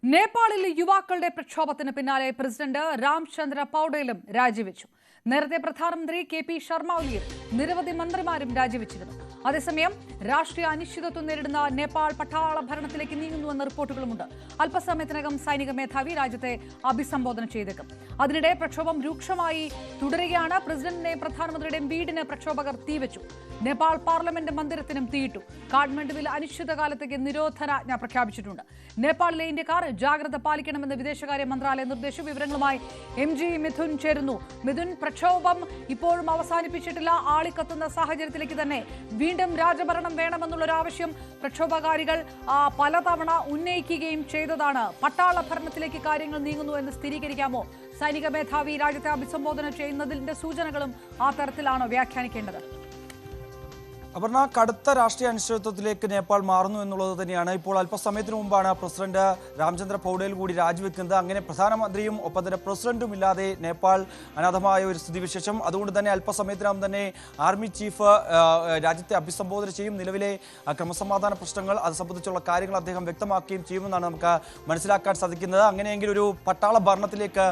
നേപ്പാളിൽ യുവാക്കളുടെ പ്രക്ഷോഭത്തിന് പിന്നാലെ പ്രസിഡന്റ് രാംചന്ദ്ര പൗഡേലും രാജിവെച്ചു. നേരത്തെ പ്രധാനമന്ത്രി KP ശർമ്മ ഒലിയും നിരവധി മന്ത്രിമാരും രാജിവെച്ചിരുന്നു. അതേസമയം രാഷ്ട്രീയ അനിശ്ചിതത്വം നേരിടുന്ന നേപ്പാൾ പട്ടാള ഭരണത്തിലേക്ക് നീങ്ങുന്നുവെന്ന റിപ്പോർട്ടുകളുമുണ്ട്. അല്പസമയത്തിനകം സൈനിക മേധാവി രാജ്യത്തെ അഭിസംബോധന ചെയ്തേക്കും. അതിനിടെ പ്രക്ഷോഭം രൂക്ഷമായി തുടരുകയാണ്. പ്രസിഡന്റിന്റെയും പ്രധാനമന്ത്രിയുടെയും വീടിന് പ്രക്ഷോഭകർ തീവെച്ചു. നേപ്പാൾ പാർലമെന്റ് മന്ദിരത്തിനും തീയിട്ടു. കാഠ്മണ്ഡുവിൽ അനിശ്ചിതകാലത്തേക്ക് നിരോധനാജ്ഞ പ്രഖ്യാപിച്ചിട്ടുണ്ട്. നേപ്പാളിലെ ഇന്ത്യക്കാർ ജാഗ്രത പാലിക്കണമെന്ന് വിദേശകാര്യ മന്ത്രാലയം നിർദ്ദേശിച്ചു. വിവരങ്ങളുമായി MG മിഥുൻ ചേരുന്നു. മിഥുൻ, പ്രക്ഷോഭം ഇപ്പോഴും അവസാനിപ്പിച്ചിട്ടില്ല. ആളിക്കത്തുന്ന സാഹചര്യത്തിലേക്ക് തന്നെ വീണ്ടും രാജഭരണം വേണമെന്നുള്ളൊരു ആവശ്യം പ്രക്ഷോഭകാരികൾ പലതവണ ഉന്നയിക്കുകയും ചെയ്തതാണ്. പട്ടാള ഭരണത്തിലേക്ക് കാര്യങ്ങൾ നീങ്ങുന്നു എന്ന് സ്ഥിരീകരിക്കാമോ? സൈനിക മേധാവി രാജ്യത്തെ അഭിസംബോധന ചെയ്യുന്നതിന്റെ സൂചനകളും ആ തരത്തിലാണോ വ്യാഖ്യാനിക്കേണ്ടത്? അപർണ, കടുത്ത രാഷ്ട്രീയ അനിശ്ചിതത്വത്തിലേക്ക് നേപ്പാൾ മാറുന്നു എന്നുള്ളത് തന്നെയാണ്. ഇപ്പോൾ അല്പസമയത്തിന് മുമ്പാണ് പ്രസിഡന്റ് രാംചന്ദ്ര പൗഡേൽ കൂടി രാജിവെക്കുന്നത്. അങ്ങനെ പ്രധാനമന്ത്രിയും ഒപ്പം തന്നെ പ്രസിഡന്റും ഇല്ലാതെ നേപ്പാൾ അനാഥമായ ഒരു സ്ഥിതിവിശേഷം. അതുകൊണ്ട് തന്നെ അല്പസമയത്തിനകം തന്നെ ആർമി ചീഫ് രാജ്യത്തെ അഭിസംബോധന ചെയ്യും. നിലവിലെ ക്രമസമാധാന പ്രശ്നങ്ങൾ അത് സംബന്ധിച്ചുള്ള കാര്യങ്ങൾ അദ്ദേഹം വ്യക്തമാക്കുകയും ചെയ്യുമെന്നാണ് നമുക്ക് മനസ്സിലാക്കാൻ സാധിക്കുന്നത്. അങ്ങനെയെങ്കിൽ ഒരു പട്ടാള ഭരണത്തിലേക്ക്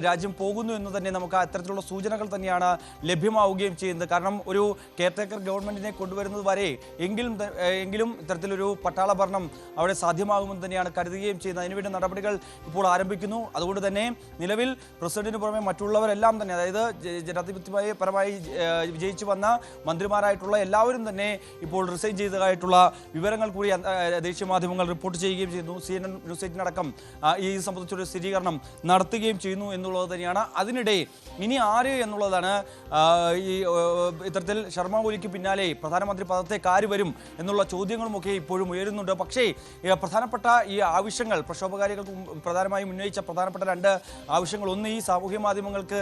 രാജ്യം പോകുന്നു എന്ന് തന്നെ നമുക്ക് അത്തരത്തിലുള്ള സൂചനകൾ തന്നെയാണ് ലഭ്യമാവുകയും ചെയ്യുന്നത്. കാരണം ഒരു കെയർടേക്കർ ഗവൺമെന്റിനെ കൊണ്ടുവരുന്നത് വരെ എങ്കിലും ഇത്തരത്തിലൊരു പട്ടാള ഭരണം അവിടെ സാധ്യമാകുമെന്ന് തന്നെയാണ് കരുതുകയും ചെയ്യുന്നത്. അതിനുവേണ്ടി നടപടികൾ ഇപ്പോൾ ആരംഭിക്കുന്നു. അതുകൊണ്ട് തന്നെ നിലവിൽ പ്രസിഡന്റിന് പുറമെ മറ്റുള്ളവരെല്ലാം തന്നെ, അതായത് ജനാധിപത്യപരമായി വിജയിച്ചു വന്ന മന്ത്രിമാരായിട്ടുള്ള എല്ലാവരും തന്നെ ഇപ്പോൾ റിസൈൻ ചെയ്തതായിട്ടുള്ള വിവരങ്ങൾ കൂടി ദേശീയ മാധ്യമങ്ങൾ റിപ്പോർട്ട് ചെയ്യുകയും ചെയ്യുന്നു. CNN ന്യൂസ് 8 അടക്കം ഈ സംബന്ധിച്ചൊരു സ്ഥിരീകരണം നടത്തുകയും ചെയ്യുന്നു എന്നുള്ളത് തന്നെയാണ്. അതിനിടെ ഇനി ആര് എന്നുള്ളതാണ് ഈ ഇത്തരത്തിൽ ശർമ്മ ഒലിക്ക് പിന്നാലെ പ്രധാനമന്ത്രി പദത്തേക്ക് ആര് വരും എന്നുള്ള ചോദ്യങ്ങളുമൊക്കെ ഇപ്പോഴും ഉയരുന്നുണ്ട്. പക്ഷേ പ്രധാനപ്പെട്ട ഈ ആവശ്യങ്ങൾ പ്രക്ഷോഭകാരികൾക്ക് പ്രധാനമായും ഉന്നയിച്ച പ്രധാനപ്പെട്ട രണ്ട് ആവശ്യങ്ങൾ, ഒന്ന് ഈ സാമൂഹ്യ മാധ്യമങ്ങൾക്ക്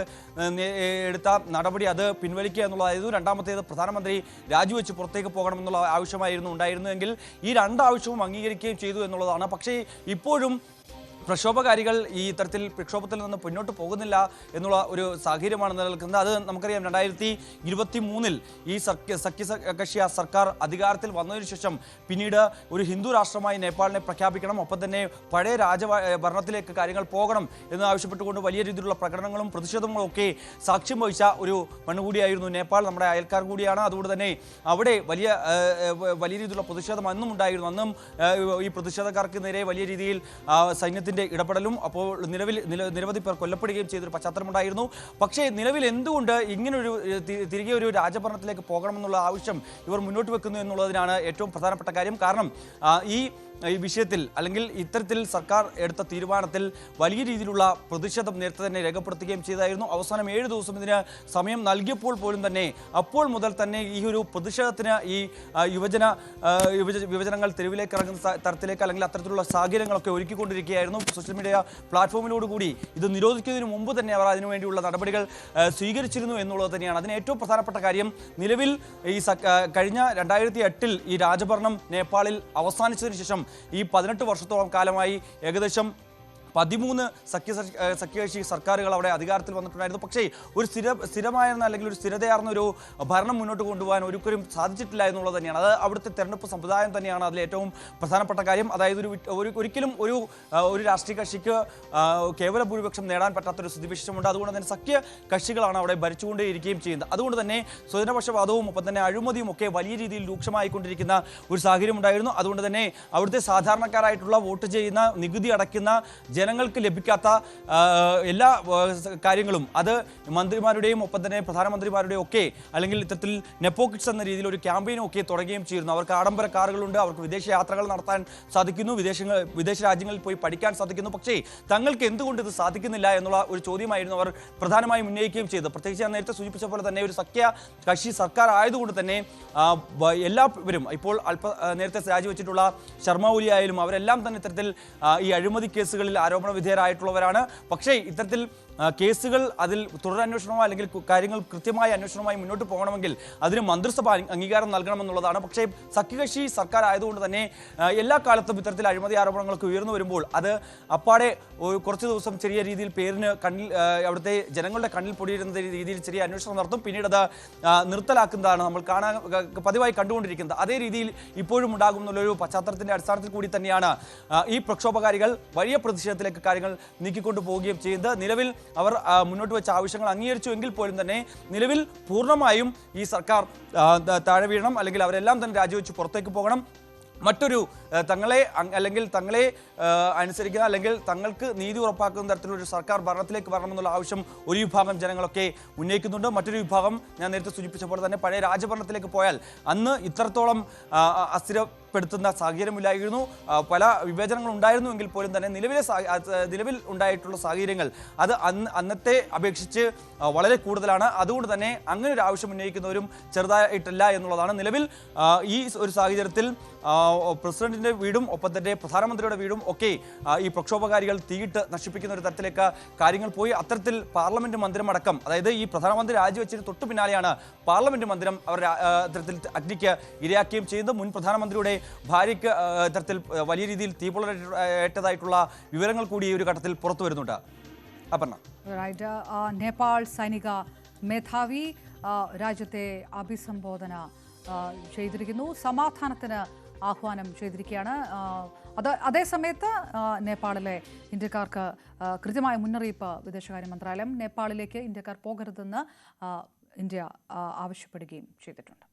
എടുത്ത നടപടി അത് പിൻവലിക്കുക എന്നുള്ളതായിരുന്നു. രണ്ടാമത്തേത് പ്രധാനമന്ത്രി രാജിവെച്ച് പുറത്തേക്ക് പോകണമെന്നുള്ള ആവശ്യമായിരുന്നു ഉണ്ടായിരുന്നുവെങ്കിൽ ഈ രണ്ട് ആവശ്യവും അംഗീകരിക്കുകയും ചെയ്തു എന്നുള്ളതാണ്. പക്ഷേ ഇപ്പോഴും പ്രക്ഷോഭകാരികൾ ഈ തരത്തിൽ പ്രക്ഷോഭത്തിൽ നിന്ന് മുന്നോട്ട് പോകുന്നില്ല എന്നുള്ള ഒരു സാഹചര്യമാണ് നിലനിൽക്കുന്നത്. അത് നമുക്കറിയാം, 2023 ഈ സഖ്യകക്ഷി സർക്കാർ അധികാരത്തിൽ വന്നതിന് ശേഷം പിന്നീട് ഒരു ഹിന്ദു രാഷ്ട്രമായി നേപ്പാളിനെ പ്രഖ്യാപിക്കണം, ഒപ്പം തന്നെ പഴയ രാജഭരണത്തിലേക്ക് കാര്യങ്ങൾ പോകണം എന്ന് ആവശ്യപ്പെട്ടുകൊണ്ട് വലിയ രീതിയിലുള്ള പ്രകടനങ്ങളും പ്രതിഷേധങ്ങളും ഒക്കെ സാക്ഷ്യം വഹിച്ച ഒരു മണ്ണുകൂടിയായിരുന്നു നേപ്പാൾ. നമ്മുടെ അയൽക്കാർ കൂടിയാണ്. അതുകൊണ്ട് തന്നെ അവിടെ വലിയ രീതിയിലുള്ള പ്രതിഷേധം അന്നും ഉണ്ടായിരുന്നു. അന്നും ഈ പ്രതിഷേധക്കാർക്ക് നേരെ വലിയ രീതിയിൽ സൈന്യത്തിൻ്റെ ഇടപെടലും അപ്പോൾ നിരവധി പേർ കൊല്ലപ്പെടുകയും ചെയ്തൊരു പശ്ചാത്തലമുണ്ടായിരുന്നു. പക്ഷേ നിലവിൽ എന്തുകൊണ്ട് ഇങ്ങനൊരു തിരികെ ഒരു രാജഭരണത്തിലേക്ക് പോകണമെന്നുള്ള ആവശ്യം ഇവർ മുന്നോട്ട് വെക്കുന്നു എന്നുള്ളതിനാണ് ഏറ്റവും പ്രധാനപ്പെട്ട കാര്യം. കാരണം ഈ വിഷയത്തിൽ അല്ലെങ്കിൽ ഇത്തരത്തിൽ സർക്കാർ എടുത്ത തീരുമാനത്തിൽ വലിയ രീതിയിലുള്ള പ്രതിഷേധം നേരത്തെ തന്നെ രേഖപ്പെടുത്തുകയും ചെയ്തായിരുന്നു. അവസാനം 7 ദിവസം ഇതിന് സമയം നൽകിയപ്പോൾ പോലും തന്നെ അപ്പോൾ മുതൽ തന്നെ ഈ ഒരു പ്രതിഷേധത്തിന് ഈ യുവജനങ്ങൾ തെരുവിലേക്ക് ഇറങ്ങുന്ന തരത്തിലേക്ക് അല്ലെങ്കിൽ അത്തരത്തിലുള്ള സാഹചര്യങ്ങളൊക്കെ ഒരുക്കിക്കൊണ്ടിരിക്കുകയായിരുന്നു. സോഷ്യൽ മീഡിയ പ്ലാറ്റ്ഫോമിലോടുകൂടി ഇത് നിരോധിക്കുന്നതിന് മുമ്പ് തന്നെ അവർ അതിനുവേണ്ടിയുള്ള നടപടികൾ സ്വീകരിച്ചിരുന്നു എന്നുള്ളത് തന്നെയാണ്. അതിന് ഏറ്റവും പ്രധാനപ്പെട്ട കാര്യം, നിലവിൽ ഈ കഴിഞ്ഞ 2008 ഈ രാജഭരണം നേപ്പാളിൽ അവസാനിച്ചതിന് ശേഷം ഈ 18 വർഷത്തോളം കാലമായി ഏകദേശം 13 സഖ്യകക്ഷി സർക്കാരുകൾ അവിടെ അധികാരത്തിൽ വന്നിട്ടുണ്ടായിരുന്നു. പക്ഷേ ഒരു സ്ഥിരമായിരുന്ന അല്ലെങ്കിൽ ഒരു സ്ഥിരതയാർന്ന ഒരു ഭരണം മുന്നോട്ട് കൊണ്ടുപോകാൻ ഒരിക്കലും സാധിച്ചിട്ടില്ല എന്നുള്ളത് തന്നെയാണ്. അത് അവിടുത്തെ തെരഞ്ഞെടുപ്പ് സമ്പ്രദായം തന്നെയാണ് അതിൽ ഏറ്റവും പ്രധാനപ്പെട്ട കാര്യം. അതായത് ഒരിക്കലും ഒരു രാഷ്ട്രീയ കക്ഷിക്ക് കേവല ഭൂരിപക്ഷം നേടാൻ പറ്റാത്തൊരു സ്ഥിതിവിശേഷമുണ്ട്. അതുകൊണ്ട് തന്നെ സഖ്യ കക്ഷികളാണ് അവിടെ ഭരിച്ചുകൊണ്ടേയിരിക്കുകയും ചെയ്യുന്നത്. അതുകൊണ്ട് തന്നെ സ്വജനപക്ഷപാതവും ഒപ്പം തന്നെ അഴിമതിയും ഒക്കെ വലിയ രീതിയിൽ രൂക്ഷമായിക്കൊണ്ടിരിക്കുന്ന ഒരു സാഹചര്യം ഉണ്ടായിരുന്നു. അതുകൊണ്ട് തന്നെ അവിടുത്തെ സാധാരണക്കാരായിട്ടുള്ള വോട്ട് ചെയ്യുന്ന, നികുതി അടയ്ക്കുന്ന ജനങ്ങൾക്ക് ലഭിക്കാത്ത എല്ലാ കാര്യങ്ങളും അത് മന്ത്രിമാരുടെയും ഒപ്പം തന്നെ പ്രധാനമന്ത്രിമാരുടെയും ഒക്കെ അല്ലെങ്കിൽ ഇത്തരത്തിൽ നെപ്പോക്കിറ്റ്സ് എന്ന രീതിയിൽ ഒരു ക്യാമ്പയിനും ഒക്കെ തുടങ്ങുകയും ചെയ്യുന്നു. അവർക്ക് ആഡംബര കാറുകളുണ്ട്, അവർക്ക് വിദേശ യാത്രകൾ നടത്താൻ സാധിക്കുന്നു, വിദേശ രാജ്യങ്ങളിൽ പോയി പഠിക്കാൻ സാധിക്കുന്നു. പക്ഷേ തങ്ങൾക്ക് എന്തുകൊണ്ട് ഇത് സാധിക്കുന്നില്ല എന്നുള്ള ഒരു ചോദ്യമായിരുന്നു അവർ പ്രധാനമായും ഉന്നയിക്കുകയും ചെയ്തത്. പ്രത്യേകിച്ച് ഞാൻ നേരത്തെ സൂചിപ്പിച്ച പോലെ തന്നെ ഒരു സഖ്യ കക്ഷി സർക്കാർ ആയതുകൊണ്ട് തന്നെ എല്ലാവരും ഇപ്പോൾ നേരത്തെ രാജിവെച്ചിട്ടുള്ള ശർമ്മ ഒലി ആയാലും അവരെല്ലാം തന്നെ ഇത്തരത്തിൽ ഈ അഴിമതി കേസുകളിൽ ആരോപണ വിധേയരായിട്ടുള്ളവരാണ്. പക്ഷേ ഇത്തരത്തിൽ കേസുകൾ അതിൽ തുടരന്വേഷണമോ അല്ലെങ്കിൽ കാര്യങ്ങൾ കൃത്യമായ അന്വേഷണവുമായി മുന്നോട്ട് പോകണമെങ്കിൽ അതിന് മന്ത്രിസഭ അംഗീകാരം നൽകണമെന്നുള്ളതാണ്. പക്ഷേ സഖ്യകക്ഷി സർക്കാർ ആയതുകൊണ്ട് തന്നെ എല്ലാ കാലത്തും ഇത്തരത്തിൽ അഴിമതി ആരോപണങ്ങളൊക്കെ ഉയർന്നു വരുമ്പോൾ അത് അപ്പാടെ കുറച്ച് ദിവസം ചെറിയ രീതിയിൽ പേരിന് കണ്ണിൽ അവിടുത്തെ ജനങ്ങളുടെ കണ്ണിൽ പൊടിയിരുന്ന രീതിയിൽ ചെറിയ അന്വേഷണം നടത്തും, പിന്നീട് അത് നിർത്തലാക്കുന്നതാണ് നമ്മൾ പതിവായി കണ്ടുകൊണ്ടിരിക്കുന്നത്. അതേ രീതിയിൽ ഇപ്പോഴും ഉണ്ടാകും എന്നുള്ളൊരു പശ്ചാത്തലത്തിന്റെ അടിസ്ഥാനത്തിൽ കൂടി തന്നെയാണ് ഈ പ്രക്ഷോഭകാരികൾ വലിയ പ്രതിഷേധത്തിലേക്ക് കാര്യങ്ങൾ നീക്കിക്കൊണ്ടു പോവുകയും ചെയ്യുന്നത്. നിലവിൽ അവർ മുന്നോട്ട് വെച്ച ആവശ്യങ്ങൾ അംഗീകരിച്ചു എങ്കിൽ പോലും തന്നെ നിലവിൽ പൂർണ്ണമായും ഈ സർക്കാർ താഴെ വീഴണം, അല്ലെങ്കിൽ അവരെല്ലാം തന്നെ രാജിവെച്ച് പുറത്തേക്ക് പോകണം. മറ്റൊരു തങ്ങളെ അനുസരിക്കുന്ന അല്ലെങ്കിൽ തങ്ങൾക്ക് നീതി ഉറപ്പാക്കുന്ന തരത്തിലൊരു സർക്കാർ ഭരണത്തിലേക്ക് വരണമെന്നുള്ള ആവശ്യം ഒരു വിഭാഗം ജനങ്ങളൊക്കെ ഉന്നയിക്കുന്നുണ്ട്. മറ്റൊരു വിഭാഗം ഞാൻ നേരത്തെ സൂചിപ്പിച്ച പോലെ തന്നെ പഴയ രാജഭരണത്തിലേക്ക് പോയാൽ അന്ന് ഇത്രത്തോളം അസ്ഥിരപ്പെടുത്തുന്ന സാഹചര്യമില്ലായിരുന്നു. പല വിവേചനങ്ങൾ ഉണ്ടായിരുന്നു എങ്കിൽ പോലും തന്നെ നിലവിൽ ഉണ്ടായിട്ടുള്ള സാഹചര്യങ്ങൾ അത് അന്നത്തെ അപേക്ഷിച്ച് വളരെ കൂടുതലാണ്. അതുകൊണ്ട് തന്നെ അങ്ങനെ ഒരു ആവശ്യം ഉന്നയിക്കുന്നവരും ചെറുതായിട്ടില്ല എന്നുള്ളതാണ്. നിലവിൽ ഈ ഒരു സാഹചര്യത്തിൽ പ്രസിഡന്റിന്റെ വീടും ഒപ്പം തന്നെ പ്രധാനമന്ത്രിയുടെ വീടും ഒക്കെ ഈ പ്രക്ഷോഭകാരികൾ തീയിട്ട് നശിപ്പിക്കുന്ന ഒരു തരത്തിലേക്ക് കാര്യങ്ങൾ പോയി. അത്തരത്തിൽ പാർലമെന്റ് മന്ദിരം അടക്കം, അതായത് ഈ പ്രധാനമന്ത്രി രാജിവെച്ചതിന് തൊട്ടു പിന്നാലെയാണ് പാർലമെന്റ് മന്ദിരം അവർ ഇത്തരത്തിൽ അഗ്നിക്ക് ഇരയാക്കുകയും ചെയ്യുന്നത്. മുൻ പ്രധാനമന്ത്രിയുടെ ഭാര്യയ്ക്ക് ഇത്തരത്തിൽ വലിയ രീതിയിൽ തീപൊള്ളലേറ്റതായിട്ടുള്ള വിവരങ്ങൾ കൂടി ഈ ഒരു ഘട്ടത്തിൽ പുറത്തു വരുന്നുണ്ട്. അപർണ. നേപ്പാൾ സൈനിക മേധാവി രാജ്യത്തെ അഭിസംബോധന ചെയ്തിരിക്കുന്നു, സമാധാനത്തിന് ആഹ്വാനം ചെയ്തിരിക്കുകയാണ്. അതേസമയത്ത് നേപ്പാളിലെ ഇന്ത്യക്കാർക്ക് കൃത്യമായ മുന്നറിയിപ്പ് വിദേശകാര്യ മന്ത്രാലയം നേപ്പാളിലേക്ക് ഇന്ത്യക്കാർ പോകരുതെന്ന് ഇന്ത്യ ആവശ്യപ്പെടുകയും ചെയ്തിട്ടുണ്ട്.